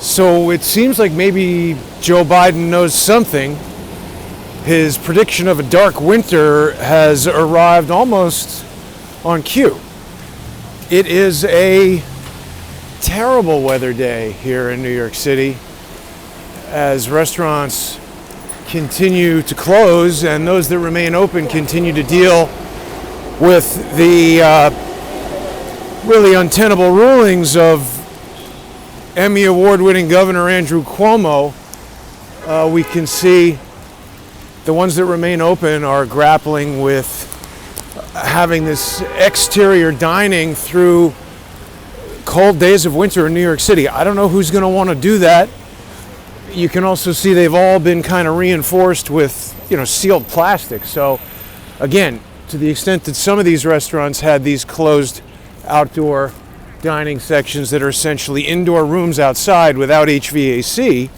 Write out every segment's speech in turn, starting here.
So it seems like maybe Joe Biden knows something. His prediction of a dark winter has arrived almost on cue. It is a terrible weather day here in New York City as restaurants continue to close and those that remain open continue to deal with the really untenable rulings of Emmy award-winning Governor Andrew Cuomo. We can see the ones that remain open are grappling with having this exterior dining through cold days of winter in New York City. I don't know who's going to want to do that. You can also see they've all been kind of reinforced with, sealed plastic. So again, to the extent that some of these restaurants had these closed outdoor dining sections that are essentially indoor rooms outside without HVAC,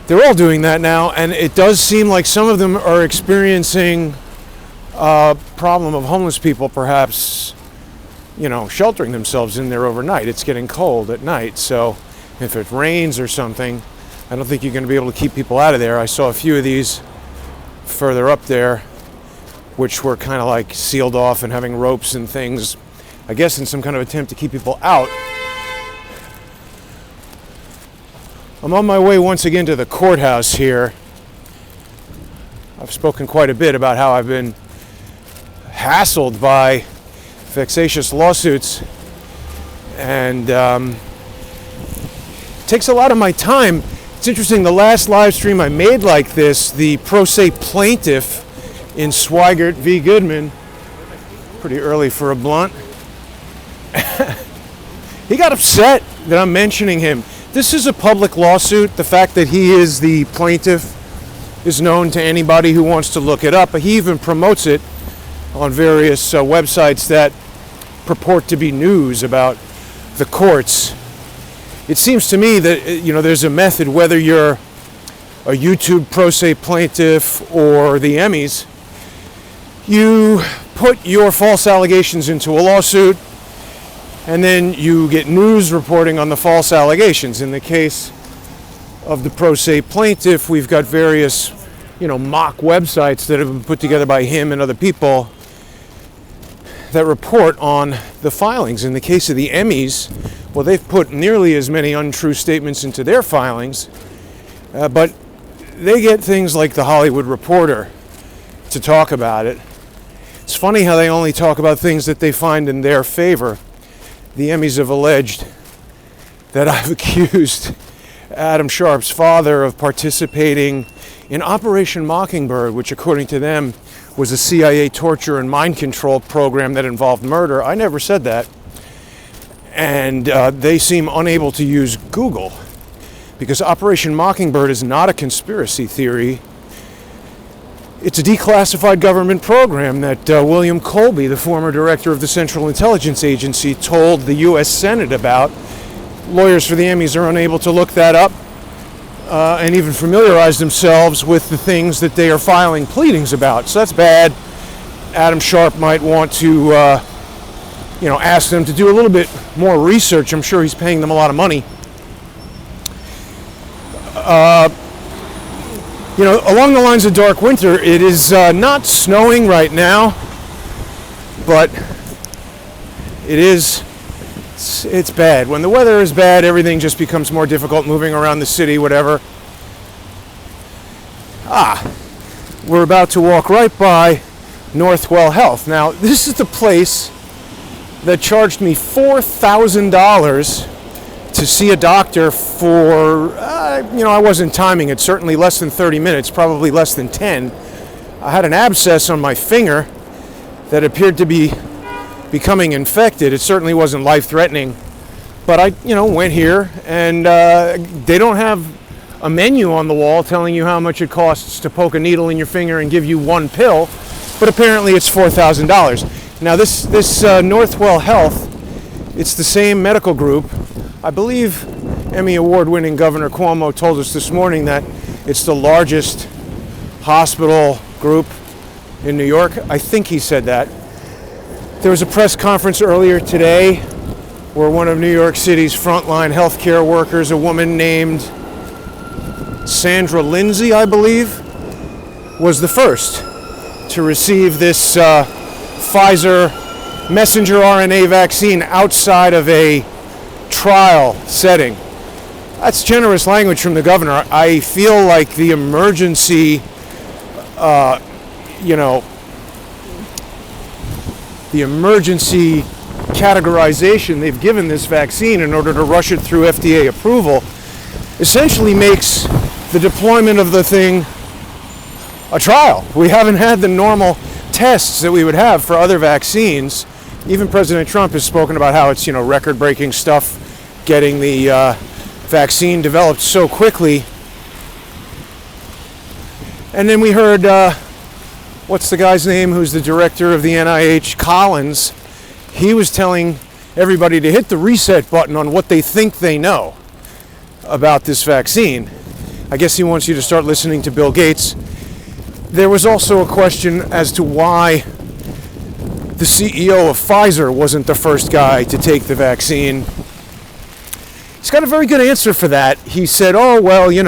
they're all doing that now, and it does seem like some of them are experiencing a problem of homeless people perhaps, sheltering themselves in there overnight. It's getting cold at night, so if it rains or something, I don't think you're going to be able to keep people out of there. I saw a few of these further up there, which were kind of like sealed off and having ropes and things, I guess in some kind of attempt to keep people out. I'm on my way once again to the courthouse here. I've spoken quite a bit about how I've been hassled by vexatious lawsuits, and it takes a lot of my time. It's interesting, the last live stream I made like this, the pro se plaintiff in Swigert v. Goodman, pretty early for a blunt, he got upset that I'm mentioning him. This is a public lawsuit. The fact that he is the plaintiff is known to anybody who wants to look it up. He even promotes it on various websites that purport to be news about the courts. It seems to me that there's a method, whether you're a YouTube pro se plaintiff or the Emmys, you put your false allegations into a lawsuit and then you get news reporting on the false allegations. In the case of the pro se plaintiff, we've got various, mock websites that have been put together by him and other people that report on the filings. In the case of the Emmys, well, they've put nearly as many untrue statements into their filings, but they get things like the Hollywood Reporter to talk about it. It's funny how they only talk about things that they find in their favor. The Emmys have alleged that I've accused Adam Sharp's father of participating in Operation Mockingbird, which according to them was a CIA torture and mind control program that involved murder. I never said that. And they seem unable to use Google because Operation Mockingbird is not a conspiracy theory. It's a declassified government program that William Colby, the former director of the Central Intelligence Agency, told the U.S. Senate about. Lawyers for the Emmys are unable to look that up and even familiarize themselves with the things that they are filing pleadings about. So that's bad. Adam Sharp might want to, ask them to do a little bit more research. I'm sure he's paying them a lot of money. Along the lines of dark winter, it is not snowing right now, but it's bad. When the weather is bad, everything just becomes more difficult moving around the city, whatever. We're about to walk right by Northwell Health. Now, this is the place that charged me $4,000 to see a doctor for, I wasn't timing it, certainly less than 30 minutes, probably less than 10. I had an abscess on my finger that appeared to be becoming infected. It certainly wasn't life-threatening, but I, went here, and they don't have a menu on the wall telling you how much it costs to poke a needle in your finger and give you one pill, but apparently it's $4,000. Now this Northwell Health, it's the same medical group. I believe Emmy award-winning Governor Cuomo told us this morning that it's the largest hospital group in New York. I think he said that. There was a press conference earlier today where one of New York City's frontline healthcare workers, a woman named Sandra Lindsay, I believe, was the first to receive this Pfizer messenger RNA vaccine outside of a trial setting. That's generous language from the governor. I feel like the emergency, the emergency categorization they've given this vaccine in order to rush it through FDA approval essentially makes the deployment of the thing a trial. We haven't had the normal tests that we would have for other vaccines. Even President Trump has spoken about how it's, record-breaking stuff getting the vaccine developed so quickly. And then we heard, what's the guy's name who's the director of the NIH, Collins. He was telling everybody to hit the reset button on what they think they know about this vaccine. I guess he wants you to start listening to Bill Gates. There was also a question as to why the CEO of Pfizer wasn't the first guy to take the vaccine. He's got a very good answer for that. He said, we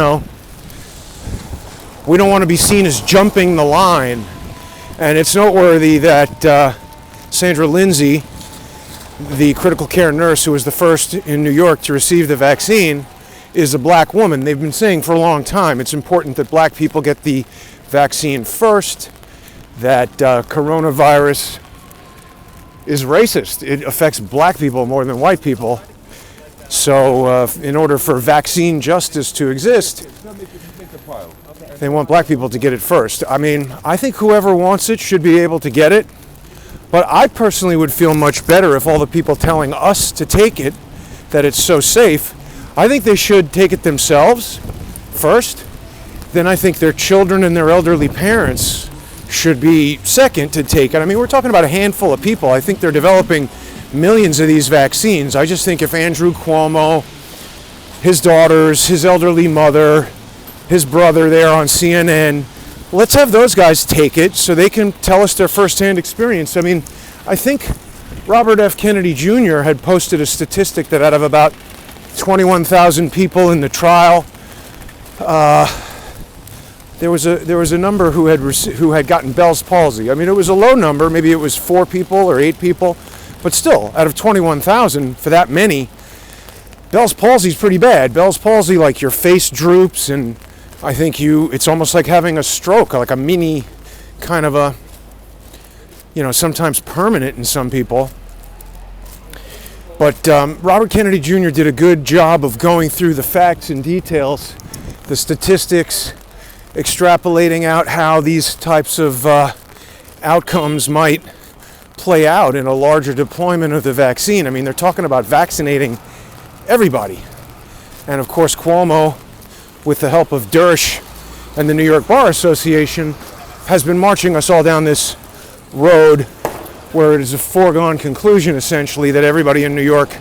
don't want to be seen as jumping the line. And it's noteworthy that Sandra Lindsay, the critical care nurse who was the first in New York to receive the vaccine, is a black woman. They've been saying for a long time it's important that black people get the vaccine first, that coronavirus is racist. It affects black people more than white people. So in order for vaccine justice to exist, they want black people to get it first. I mean, I think whoever wants it should be able to get it. But I personally would feel much better if all the people telling us to take it, that it's so safe, I think they should take it themselves first. Then I think their children and their elderly parents should be second to take it. I mean, we're talking about a handful of people. I think they're developing millions of these vaccines. I just think if Andrew Cuomo, his daughters, his elderly mother, his brother there on CNN, let's have those guys take it so they can tell us their firsthand experience. I mean, I think Robert F. Kennedy Jr. had posted a statistic that out of about 21,000 people in the trial, there was a number who had gotten Bell's palsy. I mean, it was a low number. Maybe it was 4 people or 8 people, but still, out of 21,000, for that many, Bell's palsy is pretty bad. Bell's palsy, like your face droops, and I think it's almost like having a stroke, like a mini kind of a, sometimes permanent in some people. But Robert Kennedy Jr. did a good job of going through the facts and details, the statistics, extrapolating out how these types of outcomes might play out in a larger deployment of the vaccine. I mean, they're talking about vaccinating everybody. And of course, Cuomo, with the help of Dersh and the New York Bar Association, has been marching us all down this road where it is a foregone conclusion, essentially, that everybody in New York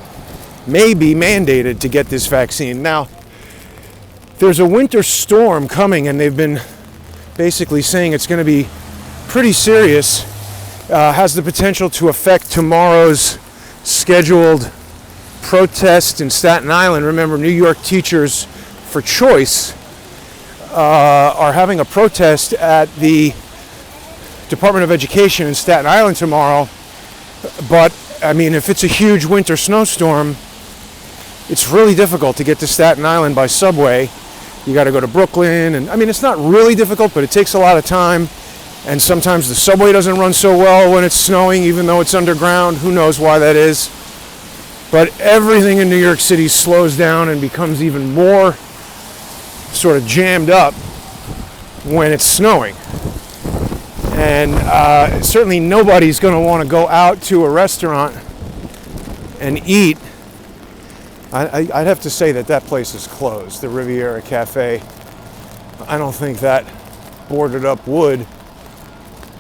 may be mandated to get this vaccine. Now, there's a winter storm coming, and they've been basically saying it's going to be pretty serious, has the potential to affect tomorrow's scheduled protest in Staten Island. Remember, New York Teachers for Choice are having a protest at the Department of Education in Staten Island tomorrow. But, I mean, if it's a huge winter snowstorm, it's really difficult to get to Staten Island by subway. You got to go to Brooklyn, and I mean, it's not really difficult, but it takes a lot of time. And sometimes the subway doesn't run so well when it's snowing, even though it's underground. Who knows why that is? But everything in New York City slows down and becomes even more sort of jammed up when it's snowing. And certainly nobody's going to want to go out to a restaurant and eat. I'd have to say that place is closed, the Riviera Cafe. I don't think that boarded up wood.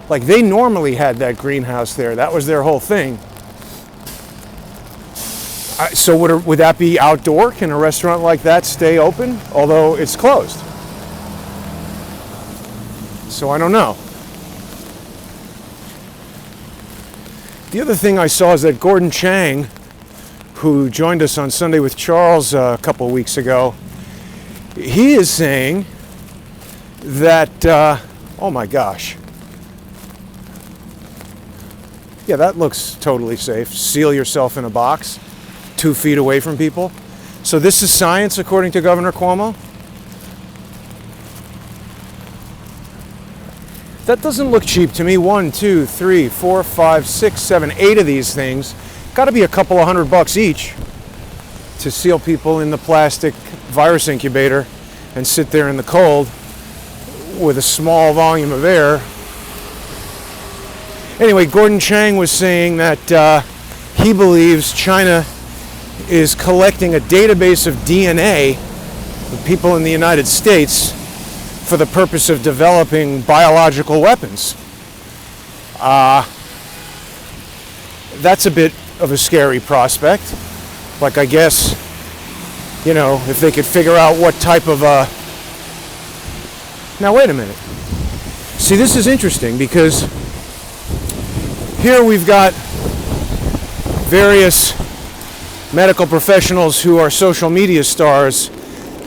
Like, they normally had that greenhouse there. That was their whole thing. So would that be outdoor? Can a restaurant like that stay open, although it's closed? So I don't know. The other thing I saw is that Gordon Chang, who joined us on Sunday with Charles a couple of weeks ago, he is saying that, oh my gosh. Yeah, that looks totally safe. Seal yourself in a box 2 feet away from people. So this is science, according to Governor Cuomo? That doesn't look cheap to me. 1, 2, 3, 4, 5, 6, 7, 8 of these things. Got to be a couple of $100 each to seal people in the plastic virus incubator and sit there in the cold with a small volume of air. Anyway, Gordon Chang was saying that he believes China is collecting a database of DNA of people in the United States for the purpose of developing biological weapons. That's a bit of a scary prospect. Like, I guess, you know, if they could figure out what type of Now, wait a minute. See, this is interesting because here we've got various medical professionals who are social media stars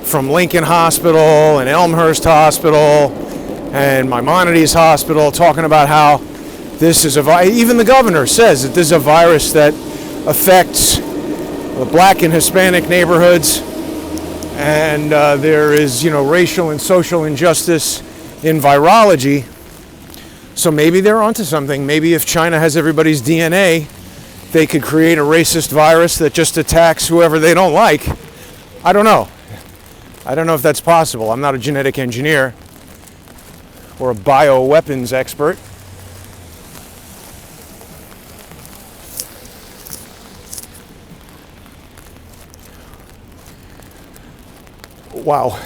from Lincoln Hospital and Elmhurst Hospital and Maimonides Hospital talking about how this is even the governor says that this is a virus that affects the black and Hispanic neighborhoods, and there is, you know, racial and social injustice in virology. So maybe they're onto something. Maybe if China has everybody's DNA, they could create a racist virus that just attacks whoever they don't like. I don't know. I don't know if that's possible. I'm not a genetic engineer or a bioweapons expert. Wow,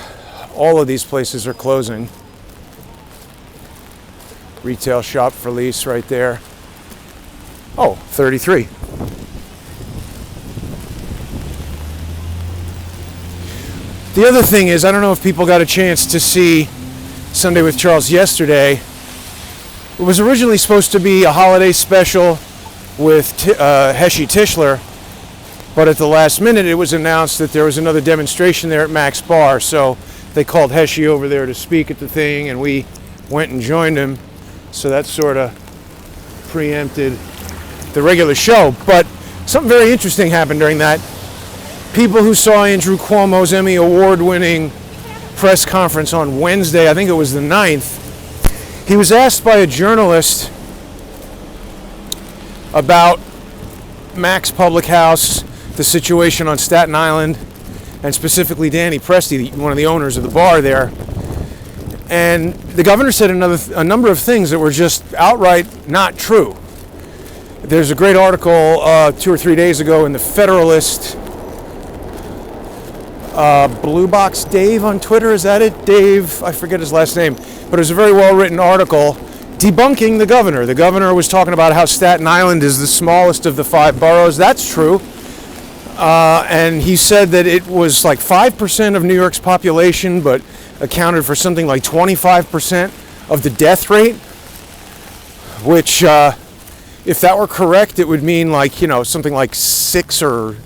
all of these places are closing. Retail shop for lease right there. Oh, 33. The other thing is, I don't know if people got a chance to see Sunday with Charles yesterday. It was originally supposed to be a holiday special with Heshi Tischler, but at the last minute it was announced that there was another demonstration there at Mac's Bar, so they called Heshi over there to speak at the thing, and we went and joined him. So that sort of preempted the regular show. But something very interesting happened during that. People who saw Andrew Cuomo's Emmy Award-winning press conference on Wednesday, I think it was the 9th, he was asked by a journalist about Mac's Public House, the situation on Staten Island, and specifically Danny Presti, one of the owners of the bar there. And the governor said a number of things that were just outright not true. There's a great article 2 or 3 days ago in the Federalist. Blue Box Dave on Twitter, is that it? Dave, I forget his last name. But it was a very well-written article debunking the governor. The governor was talking about how Staten Island is the smallest of the 5 boroughs. That's true. And he said that it was like 5% of New York's population, but accounted for something like 25% of the death rate, which, if that were correct, it would mean like, you know, something like 6 or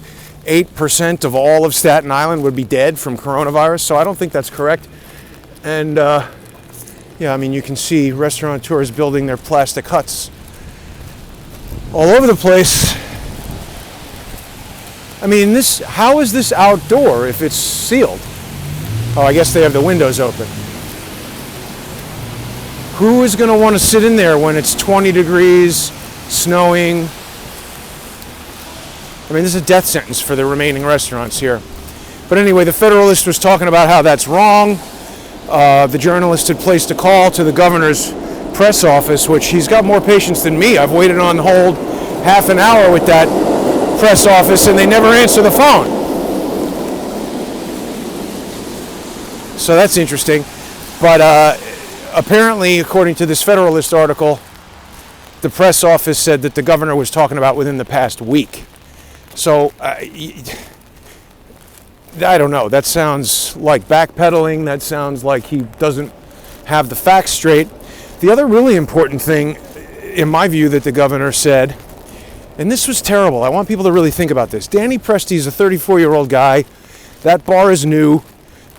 8% of all of Staten Island would be dead from coronavirus. So I don't think that's correct. And, yeah, I mean, you can see restaurateurs building their plastic huts all over the place. I mean, how is this outdoor if it's sealed? Oh, I guess they have the windows open. Who is going to want to sit in there when it's 20 degrees, snowing? I mean, this is a death sentence for the remaining restaurants here. But anyway, the Federalist was talking about how that's wrong. The journalist had placed a call to the governor's press office, which he's got more patience than me. I've waited on hold half an hour with that press office, and they never answer the phone. So that's interesting. But apparently, according to this Federalist article, the press office said that the governor was talking about within the past week. So I don't know. That sounds like backpedaling. That sounds like he doesn't have the facts straight. The other really important thing, in my view, that the governor said And this was terrible. I want people to really think about this. Danny Presti is a 34-year-old guy. That bar is new.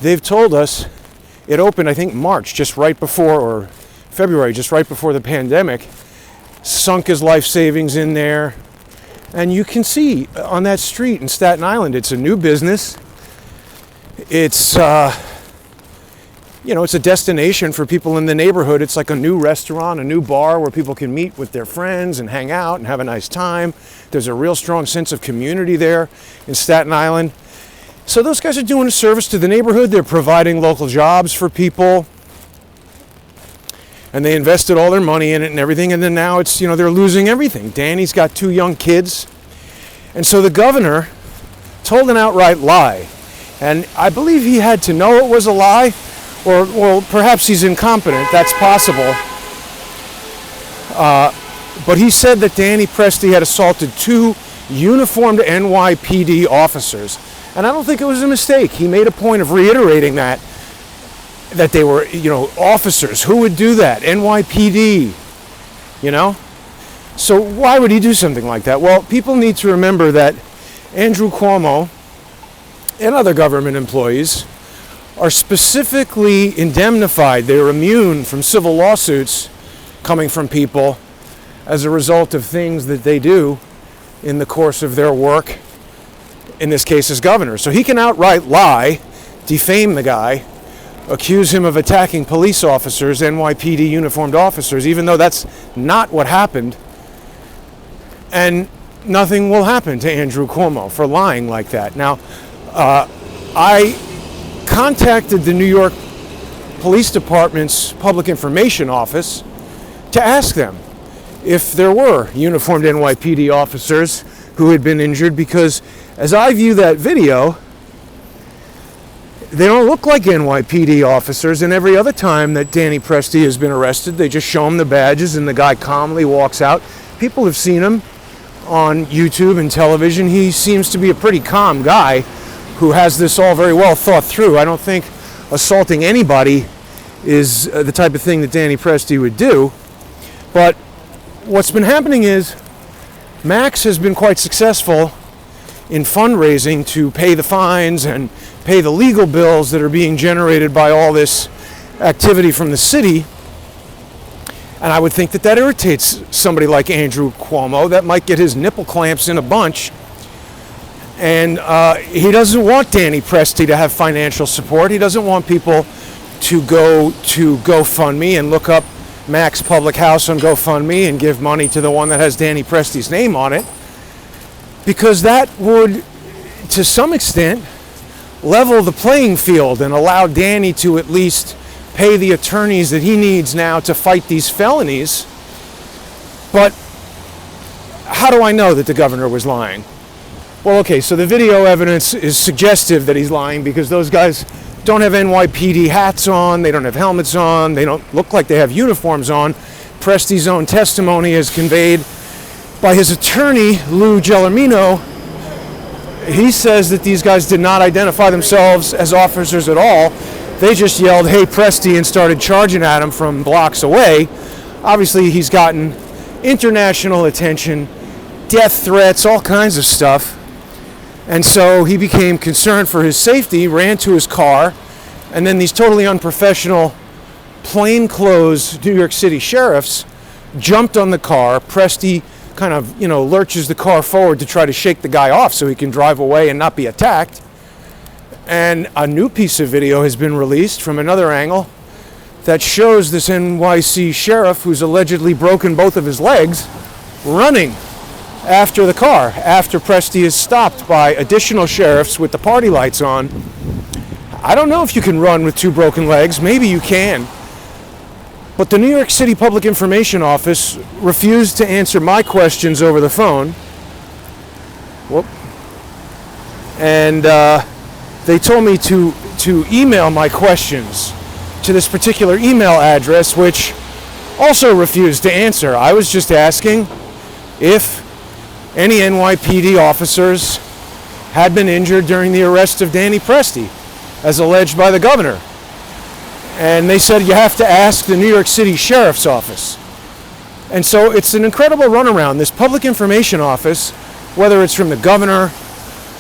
They've told us it opened, I think, March, just right before, or February, just right before the pandemic. Sunk his life savings in there. And you can see on that street in Staten Island, it's a new business. It's, it's a destination for people in the neighborhood. It's like a new restaurant, a new bar where people can meet with their friends and hang out and have a nice time. There's a real strong sense of community there in Staten Island. So those guys are doing a service to the neighborhood. They're providing local jobs for people. And they invested all their money in it and everything. And then now it's, they're losing everything. Danny's got 2 young kids. And so the governor told an outright lie. And I believe he had to know it was a lie. Or perhaps he's incompetent. That's possible. But he said that Danny Presti had assaulted 2 uniformed NYPD officers. And I don't think it was a mistake. He made a point of reiterating that they were, officers. Who would do that? NYPD, So why would he do something like that? Well, people need to remember that Andrew Cuomo and other government employees are specifically indemnified. They're immune from civil lawsuits coming from people as a result of things that they do in the course of their work, in this case as governor. So he can outright lie, defame the guy, accuse him of attacking police officers, NYPD uniformed officers, even though that's not what happened. And nothing will happen to Andrew Cuomo for lying like that. Now, I contacted the New York Police Department's Public Information Office to ask them if there were uniformed NYPD officers who had been injured, because as I view that video, they don't look like NYPD officers, and every other time that Danny Presti has been arrested, they just show him the badges and the guy calmly walks out. People have seen him on YouTube and television. He seems to be a pretty calm guy who has this all very well thought through. I don't think assaulting anybody is the type of thing that Danny Presti would do. But what's been happening is Max has been quite successful in fundraising to pay the fines and pay the legal bills that are being generated by all this activity from the city. And I would think that irritates somebody like Andrew Cuomo. That might get his nipple clamps in a bunch. And he doesn't want Danny Presti to have financial support. He doesn't want people to go to GoFundMe and look up Max Public House on GoFundMe and give money to the one that has Danny Presti's name on it. Because that would, to some extent, level the playing field and allow Danny to at least pay the attorneys that he needs now to fight these felonies. But how do I know that the governor was lying? Well, okay, so the video evidence is suggestive that he's lying because those guys don't have NYPD hats on, they don't have helmets on, they don't look like they have uniforms on. Presti's own testimony is conveyed by his attorney, Lou Gellermino. He says that these guys did not identify themselves as officers at all. They just yelled, "Hey, Presti," and started charging at him from blocks away. Obviously, he's gotten international attention, death threats, all kinds of stuff. And so he became concerned for his safety, ran to his car, and then these totally unprofessional, plainclothes New York City sheriffs jumped on the car. Presti kind of, lurches the car forward to try to shake the guy off so he can drive away and not be attacked. And a new piece of video has been released from another angle that shows this NYC sheriff, who's allegedly broken both of his legs, running after the car, after Presti is stopped by additional sheriffs with the party lights on. I don't know if you can run with 2 broken legs. Maybe you can. But the New York City Public Information Office refused to answer my questions over the phone. Whoop. And they told me to email my questions to this particular email address, which also refused to answer. I was just asking if any NYPD officers had been injured during the arrest of Danny Presti, as alleged by the governor. And they said you have to ask the New York City Sheriff's Office. And so it's an incredible runaround. This public information office, whether it's from the governor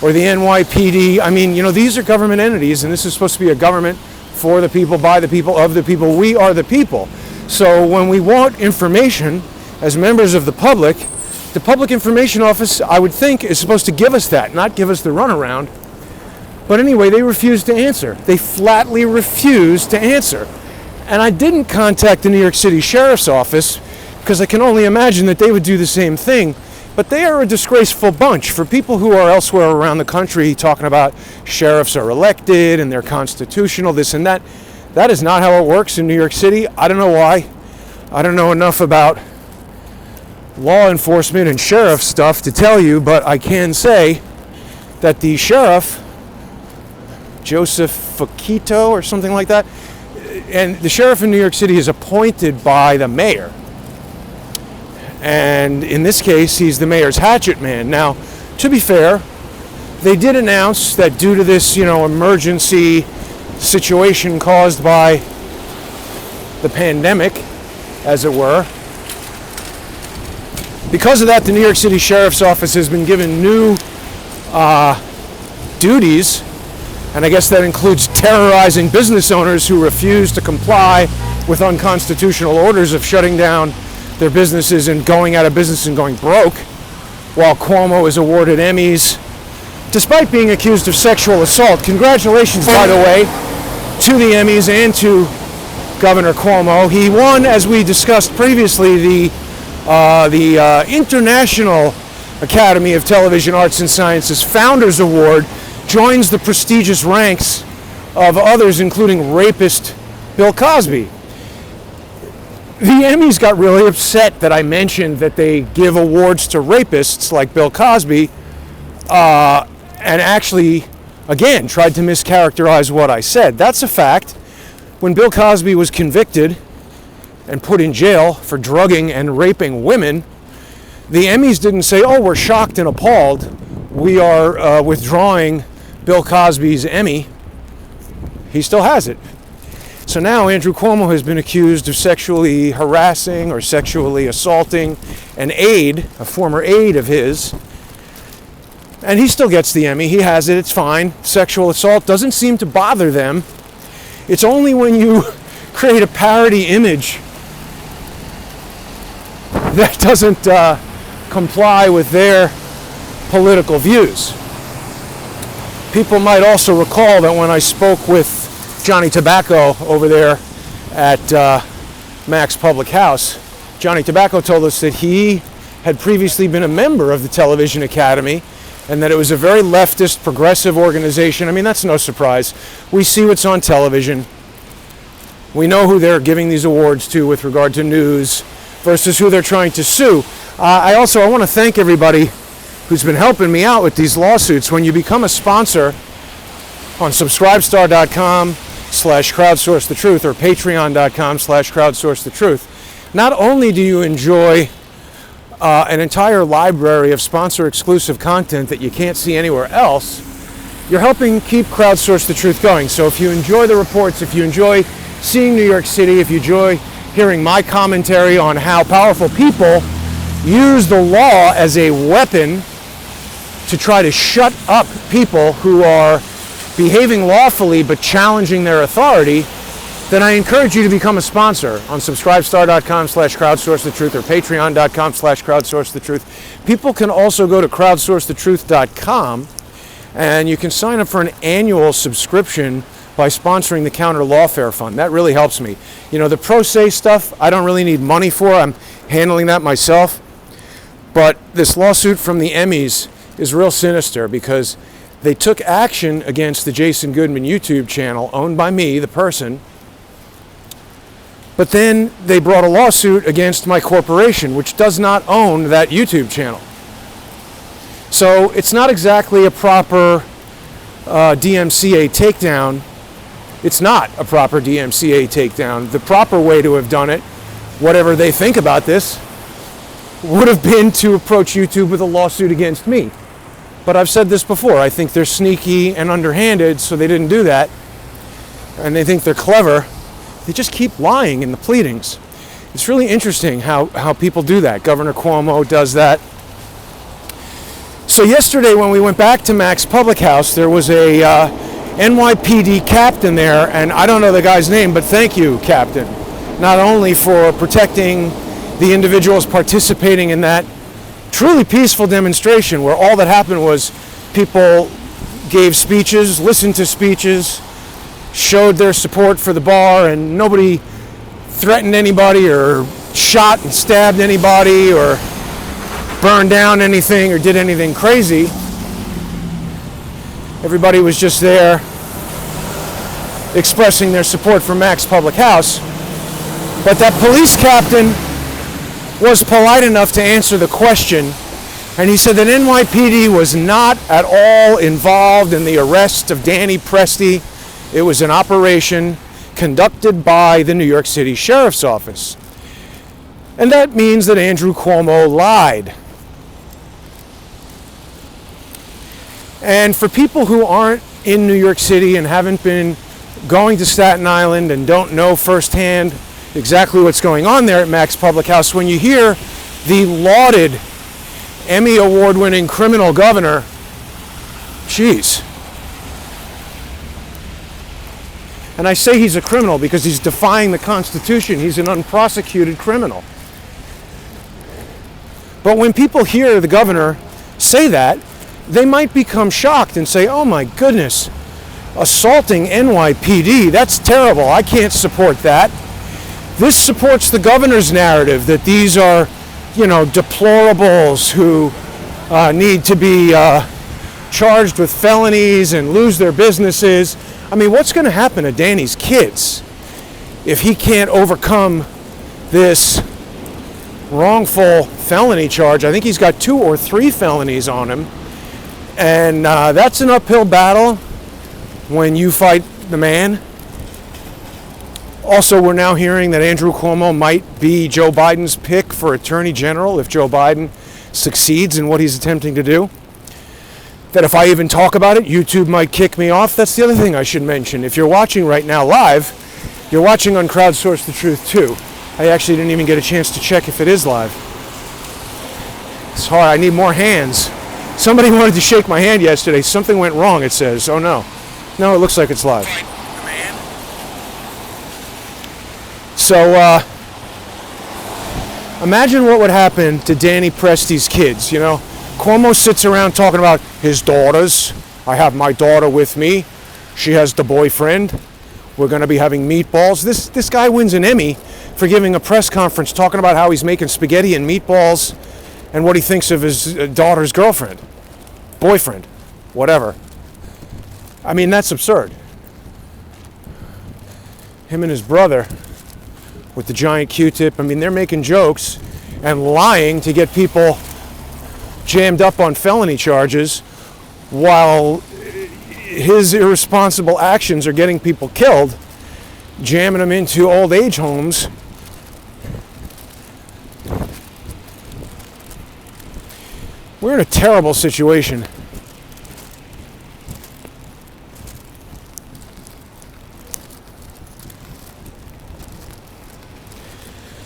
or the NYPD, I mean, these are government entities, and this is supposed to be a government for the people, by the people, of the people. We are the people. So when we want information as members of the public information office, I would think, is supposed to give us that, not give us the runaround. But anyway, they refused to answer. They flatly refused to answer. And I didn't contact the New York City Sheriff's Office because I can only imagine that they would do the same thing. But they are a disgraceful bunch. For people who are elsewhere around the country talking about sheriffs are elected and they're constitutional, this and that, that is not how it works in New York City. I don't know why. I don't know enough about law enforcement and sheriff stuff to tell you, but I can say that the sheriff, Joseph Fakito or something like that, and the sheriff in New York City is appointed by the mayor. And in this case, he's the mayor's hatchet man. Now, to be fair, they did announce that due to this, emergency situation caused by the pandemic, as it were, because of that, the New York City Sheriff's Office has been given new duties, and I guess that includes terrorizing business owners who refuse to comply with unconstitutional orders of shutting down their businesses and going out of business and going broke, while Cuomo is awarded Emmys, despite being accused of sexual assault. Congratulations, by the way, to the Emmys and to Governor Cuomo. He won, as we discussed previously, the International Academy of Television Arts and Sciences Founders Award, joins the prestigious ranks of others, including rapist Bill Cosby. The Emmys got really upset that I mentioned that they give awards to rapists like Bill Cosby, and actually, again, tried to mischaracterize what I said. That's a fact. When Bill Cosby was convicted and put in jail for drugging and raping women, the Emmys didn't say, "Oh, we're shocked and appalled. We are withdrawing Bill Cosby's Emmy." He still has it. So now Andrew Cuomo has been accused of sexually harassing or sexually assaulting an aide, a former aide of his, and he still gets the Emmy. He has it. It's fine. Sexual assault doesn't seem to bother them. It's only when you create a parody image that doesn't comply with their political views. People might also recall that when I spoke with Johnny Tobacco over there at Mac's Public House, Johnny Tobacco told us that he had previously been a member of the Television Academy and that it was a very leftist, progressive organization. I mean, that's no surprise. We see what's on television. We know who they're giving these awards to with regard to news versus who they're trying to sue. I want to thank everybody who's been helping me out with these lawsuits. When you become a sponsor on subscribestar.com/crowdsourcethetruth or patreon.com/crowdsourcethetruth, not only do you enjoy an entire library of sponsor-exclusive content that you can't see anywhere else, you're helping keep Crowdsource the Truth going. So if you enjoy the reports, if you enjoy seeing New York City, if you enjoy hearing my commentary on how powerful people use the law as a weapon to try to shut up people who are behaving lawfully but challenging their authority, then I encourage you to become a sponsor on subscribestar.com/crowdsourcethetruth or patreon.com/crowdsourcethetruth. People can also go to crowdsourcethetruth.com and you can sign up for an annual subscription by sponsoring the Counter Lawfare Fund. That really helps me. The pro se stuff, I don't really need money for. I'm handling that myself. But this lawsuit from the Emmys is real sinister because they took action against the Jason Goodman YouTube channel owned by me, the person. But then they brought a lawsuit against my corporation, which does not own that YouTube channel. So it's not exactly a proper DMCA takedown. It's not a proper DMCA takedown. The proper way to have done it, whatever they think about this, would have been to approach YouTube with a lawsuit against me. But I've said this before, I think they're sneaky and underhanded, so they didn't do that. And they think they're clever. They just keep lying in the pleadings. It's really interesting how people do that. Governor Cuomo does that. So yesterday when we went back to Mac's Public House, there was a NYPD captain there, and I don't know the guy's name, but thank you, Captain, not only for protecting the individuals participating in that truly peaceful demonstration where all that happened was people gave speeches, listened to speeches, showed their support for the bar, and nobody threatened anybody or shot and stabbed anybody or burned down anything or did anything crazy. Everybody was just there expressing their support for Mac's Public House. But that police captain was polite enough to answer the question, and he said that NYPD was not at all involved in the arrest of Danny Presti. It was an operation conducted by the New York City Sheriff's Office. And that means that Andrew Cuomo lied. And for people who aren't in New York City and haven't been going to Staten Island and don't know firsthand exactly what's going on there at Mac's Public House, when you hear the lauded Emmy award-winning criminal governor, geez. And I say he's a criminal because he's defying the Constitution. He's an unprosecuted criminal. But when people hear the governor say that, they might become shocked and say, oh my goodness, assaulting NYPD, that's terrible. I can't support that. This supports the governor's narrative that these are, deplorables who need to be charged with felonies and lose their businesses. I mean, what's going to happen to Danny's kids if he can't overcome this wrongful felony charge? I think he's got 2 or 3 felonies on him. And that's an uphill battle when you fight the man. Also, we're now hearing that Andrew Cuomo might be Joe Biden's pick for Attorney General if Joe Biden succeeds in what he's attempting to do. That if I even talk about it, YouTube might kick me off. That's the other thing I should mention. If you're watching right now live, you're watching on Crowdsource the Truth too. I actually didn't even get a chance to check if it is live. Sorry, I need more hands. Somebody wanted to shake my hand yesterday. Something went wrong, it says. Oh no. No, it looks like it's live. So, imagine what would happen to Danny Presti's kids, Cuomo sits around talking about his daughters. I have my daughter with me. She has the boyfriend. We're going to be having meatballs. This guy wins an Emmy for giving a press conference talking about how he's making spaghetti and meatballs and what he thinks of his daughter's girlfriend, boyfriend, whatever. I mean, that's absurd. Him and his brother with the giant Q-tip, I mean, they're making jokes and lying to get people jammed up on felony charges while his irresponsible actions are getting people killed, jamming them into old age homes. We're in a terrible situation.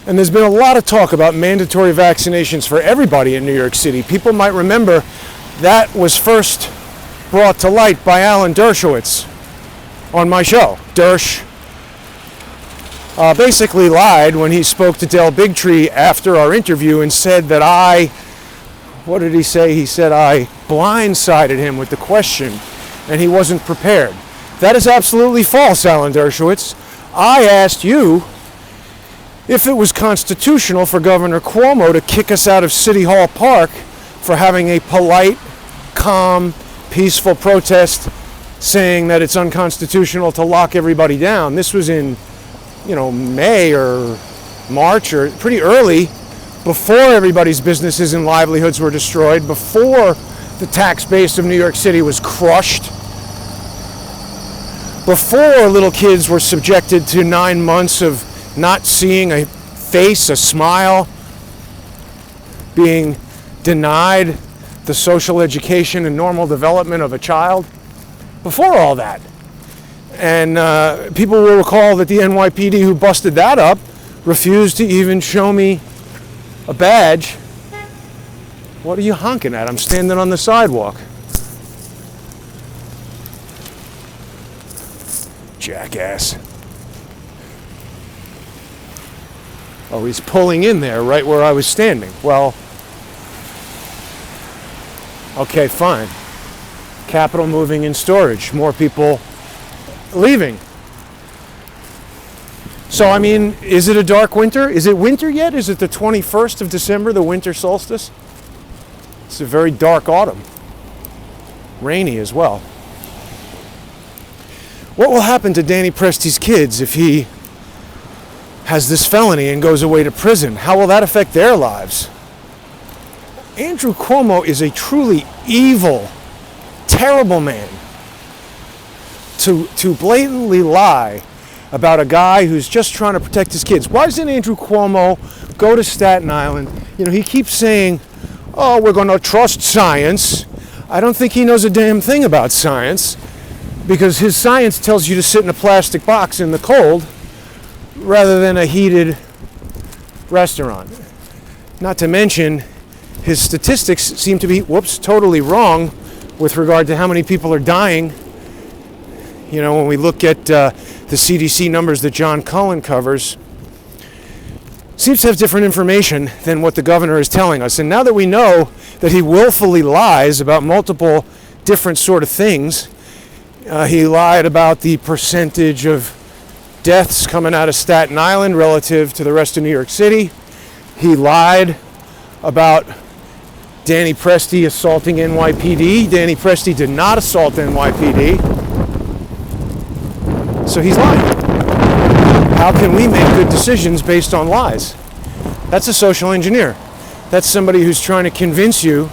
And there's been a lot of talk about mandatory vaccinations for everybody in New York City. People might remember that was first brought to light by Alan Dershowitz on my show. Dersh basically lied when he spoke to Del Bigtree after our interview and said that what did he say? He said I blindsided him with the question and he wasn't prepared. That is absolutely false, Alan Dershowitz. I asked you if it was constitutional for Governor Cuomo to kick us out of City Hall Park for having a polite, calm, peaceful protest saying that it's unconstitutional to lock everybody down. This was in, May or March or pretty early, before everybody's businesses and livelihoods were destroyed, before the tax base of New York City was crushed, before little kids were subjected to 9 months of not seeing a face, a smile, being denied the social education and normal development of a child. Before all that. And people will recall that the NYPD who busted that up refused to even show me a badge. What are you honking at? I'm standing on the sidewalk. Jackass. Oh, he's pulling in there right where I was standing. Well, okay, fine. Capital moving in storage. More people leaving. So, I mean, is it a dark winter? Is it winter yet? Is it the 21st of December, the winter solstice? It's a very dark autumn. Rainy as well. What will happen to Danny Presti's kids if he has this felony and goes away to prison? How will that affect their lives? Andrew Cuomo is a truly evil, terrible man. To blatantly lie about a guy who's just trying to protect his kids. Why doesn't Andrew Cuomo go to Staten Island? You know, he keeps saying, oh, we're going to trust science. I don't think he knows a damn thing about science, because his science tells you to sit in a plastic box in the cold rather than a heated restaurant. Not to mention, his statistics seem to be, totally wrong with regard to how many people are dying. You know, when we look at the CDC numbers that John Cullen covers, seems to have different information than what the governor is telling us. And now that we know that he willfully lies about multiple different sort of things, he lied about the percentage of deaths coming out of Staten Island relative to the rest of New York City. He lied about Danny Presti assaulting NYPD. Danny Presti did not assault NYPD. So he's lying. How can we make good decisions based on lies? That's a social engineer. That's somebody who's trying to convince you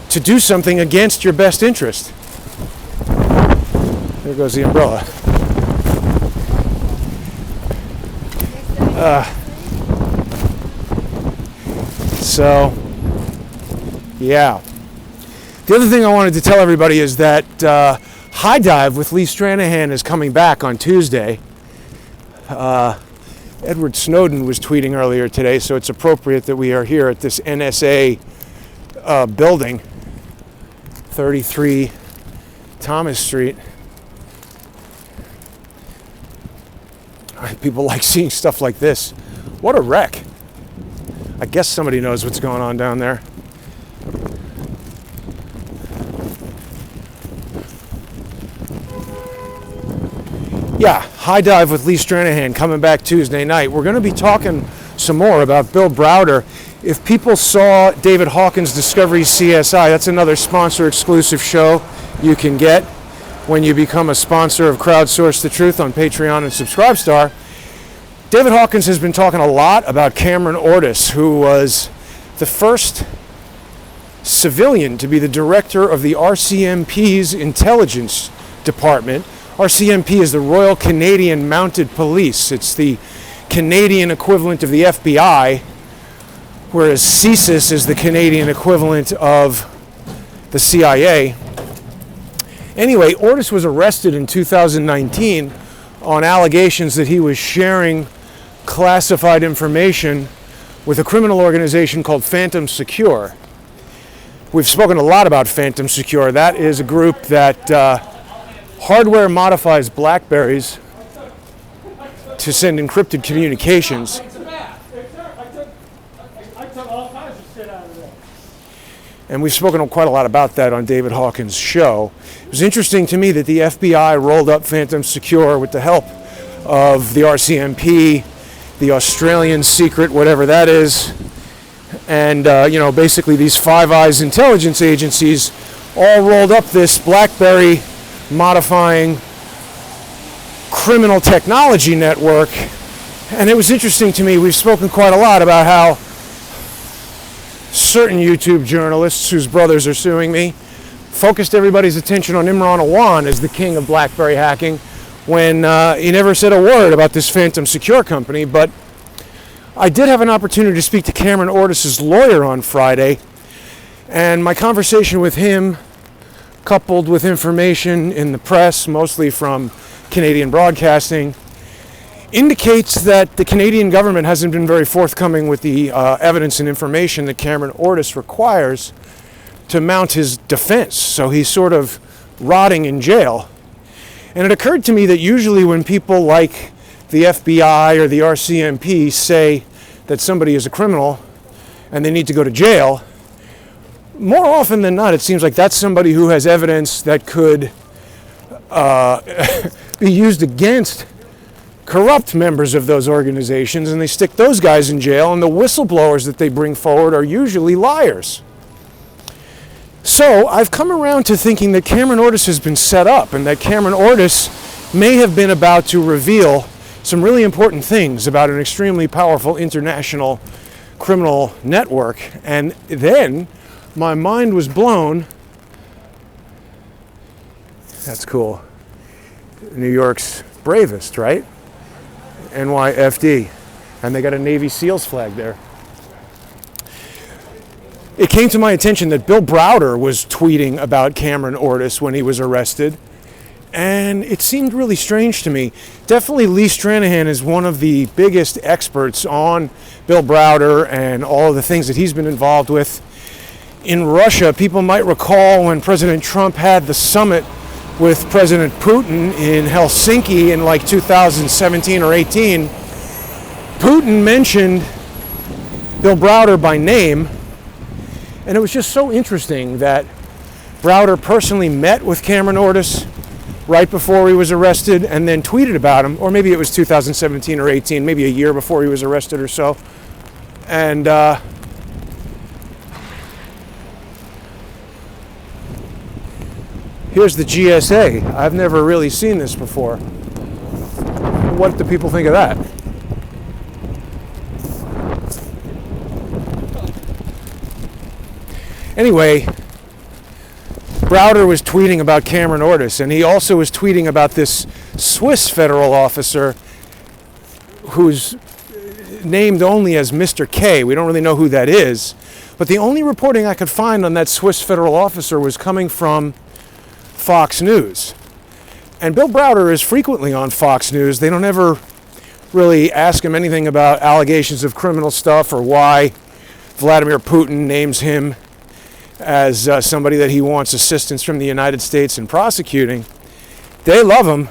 to do something against your best interest. There goes the umbrella. So, yeah. The other thing I wanted to tell everybody is that High Dive with Lee Stranahan is coming back on Tuesday. Edward Snowden was tweeting earlier today, so it's appropriate that we are here at this NSA building, 33 Thomas Street. People like seeing stuff like this. What a wreck. I guess somebody knows what's going on down there. Yeah, High Dive with Lee Stranahan coming back Tuesday night. We're going to be talking some more about Bill Browder. If people saw David Hawkins' Discovery CSI, that's another sponsor exclusive show you can get when you become a sponsor of Crowdsource the Truth on Patreon and Subscribestar. David Hawkins has been talking a lot about Cameron Ortis, who was the first civilian to be the director of the RCMP's intelligence department. RCMP is the Royal Canadian Mounted Police. It's the Canadian equivalent of the FBI, whereas CSIS is the Canadian equivalent of the CIA. Anyway, Ortis was arrested in 2019 on allegations that he was sharing classified information with a criminal organization called Phantom Secure. We've spoken a lot about Phantom Secure. That is a group that hardware modifies BlackBerries to send encrypted communications. And we've spoken quite a lot about that on David Hawkins' show. It was interesting to me that the FBI rolled up Phantom Secure with the help of the RCMP, the Australian secret, whatever that is, and basically these Five Eyes intelligence agencies all rolled up this BlackBerry modifying criminal technology network. And it was interesting to me, we've spoken quite a lot about how certain YouTube journalists whose brothers are suing me focused everybody's attention on Imran Awan as the king of BlackBerry hacking when he never said a word about this Phantom Secure company. But I did have an opportunity to speak to Cameron Ortis' lawyer on Friday, and my conversation with him, coupled with information in the press, mostly from Canadian broadcasting, indicates that the Canadian government hasn't been very forthcoming with the evidence and information that Cameron Ortis requires to mount his defense. So he's sort of rotting in jail. And it occurred to me that usually when people like the FBI or the RCMP say that somebody is a criminal and they need to go to jail, more often than not, it seems like that's somebody who has evidence that could be used against corrupt members of those organizations, and they stick those guys in jail, and the whistleblowers that they bring forward are usually liars. So I've come around to thinking that Cameron Ortis has been set up, and that Cameron Ortis may have been about to reveal some really important things about an extremely powerful international criminal network. And then my mind was blown. That's cool. New York's bravest, right? NYFD. And they got a Navy SEALs flag there. It came to my attention that Bill Browder was tweeting about Cameron Ortis when he was arrested. And it seemed really strange to me. Definitely Lee Stranahan is one of the biggest experts on Bill Browder and all of the things that he's been involved with. In Russia, people might recall when President Trump had the summit with President Putin in Helsinki in like 2017 or 18, Putin mentioned Bill Browder by name, and it was just so interesting that Browder personally met with Cameron Ortis right before he was arrested and then tweeted about him, or maybe it was 2017 or 18, maybe a year before he was arrested or so. And here's the GSA. I've never really seen this before. What do people think of that? Anyway, Browder was tweeting about Cameron Ortis, and he also was tweeting about this Swiss federal officer who's named only as Mr. K. We don't really know who that is, but the only reporting I could find on that Swiss federal officer was coming from Fox News. And Bill Browder is frequently on Fox News. They don't ever really ask him anything about allegations of criminal stuff or why Vladimir Putin names him as somebody that he wants assistance from the United States in prosecuting. They love him.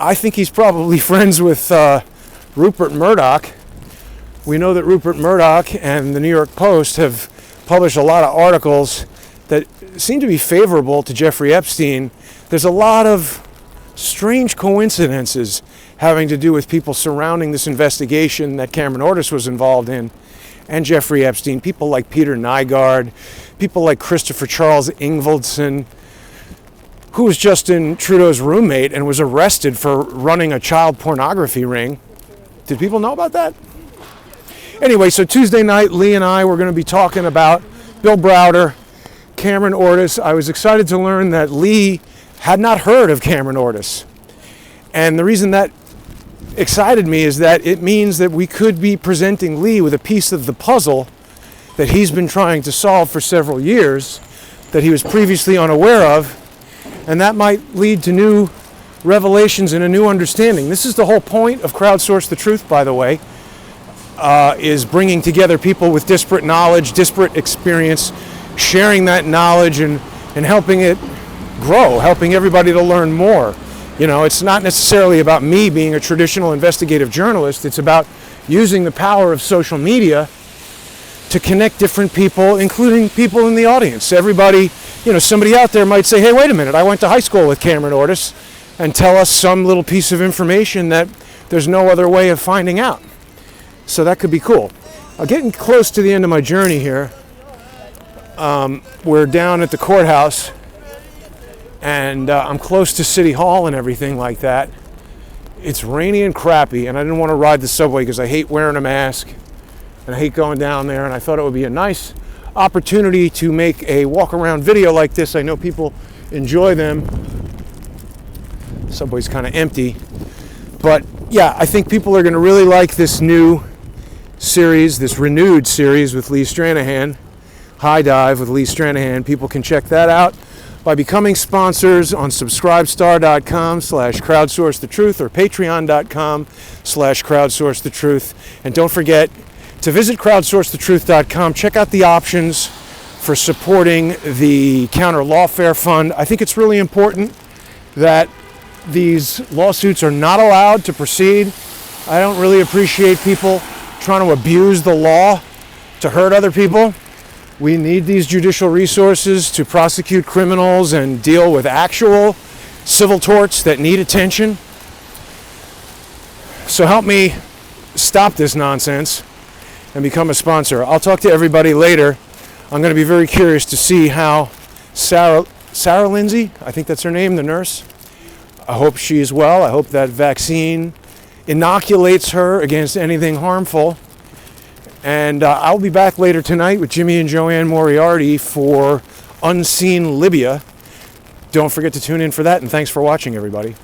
I think he's probably friends with Rupert Murdoch. We know that Rupert Murdoch and the New York Post have published a lot of articles that seem to be favorable to Jeffrey Epstein. There's a lot of strange coincidences having to do with people surrounding this investigation that Cameron Ortis was involved in, and Jeffrey Epstein. People like Peter Nygaard, people like Christopher Charles Ingvaldson, who was Justin Trudeau's roommate and was arrested for running a child pornography ring. Did people know about that? Anyway, so Tuesday night, Lee and I were going to be talking about Bill Browder, Cameron Ortis. I was excited to learn that Lee had not heard of Cameron Ortis. And the reason that excited me is that it means that we could be presenting Lee with a piece of the puzzle that he's been trying to solve for several years, that he was previously unaware of, and that might lead to new revelations and a new understanding. This is the whole point of Crowdsource the Truth, by the way, is bringing together people with disparate knowledge, disparate experience, sharing that knowledge and helping it grow, helping everybody to learn more. You know, it's not necessarily about me being a traditional investigative journalist. It's about using the power of social media to connect different people, including people in the audience. Everybody, you know, somebody out there might say, hey, wait a minute, I went to high school with Cameron Ortis, and tell us some little piece of information that there's no other way of finding out. So that could be cool. Getting close to the end of my journey here. We're down at the courthouse, and I'm close to City Hall and everything like that. It's rainy and crappy, and I didn't want to ride the subway because I hate wearing a mask, and I hate going down there, and I thought it would be a nice opportunity to make a walk-around video like this. I know people enjoy them. The subway's kind of empty, but yeah, I think people are going to really like this new series, this renewed series with Lee Stranahan, High Dive with Lee Stranahan. People can check that out by becoming sponsors on subscribestar.com/crowdsourcethetruth or patreon.com/crowdsourcethetruth. And don't forget to visit crowdsourcethetruth.com. Check out the options for supporting the Counter Lawfare Fund. I think it's really important that these lawsuits are not allowed to proceed. I don't really appreciate people trying to abuse the law to hurt other people. We need these judicial resources to prosecute criminals and deal with actual civil torts that need attention. So help me stop this nonsense and become a sponsor. I'll talk to everybody later. I'm going to be very curious to see how Sarah Lindsay, I think that's her name, the nurse. I hope she is well. I hope that vaccine inoculates her against anything harmful. And I'll be back later tonight with Jimmy and Joanne Moriarty for Unseen Libya. Don't forget to tune in for that, and thanks for watching, everybody.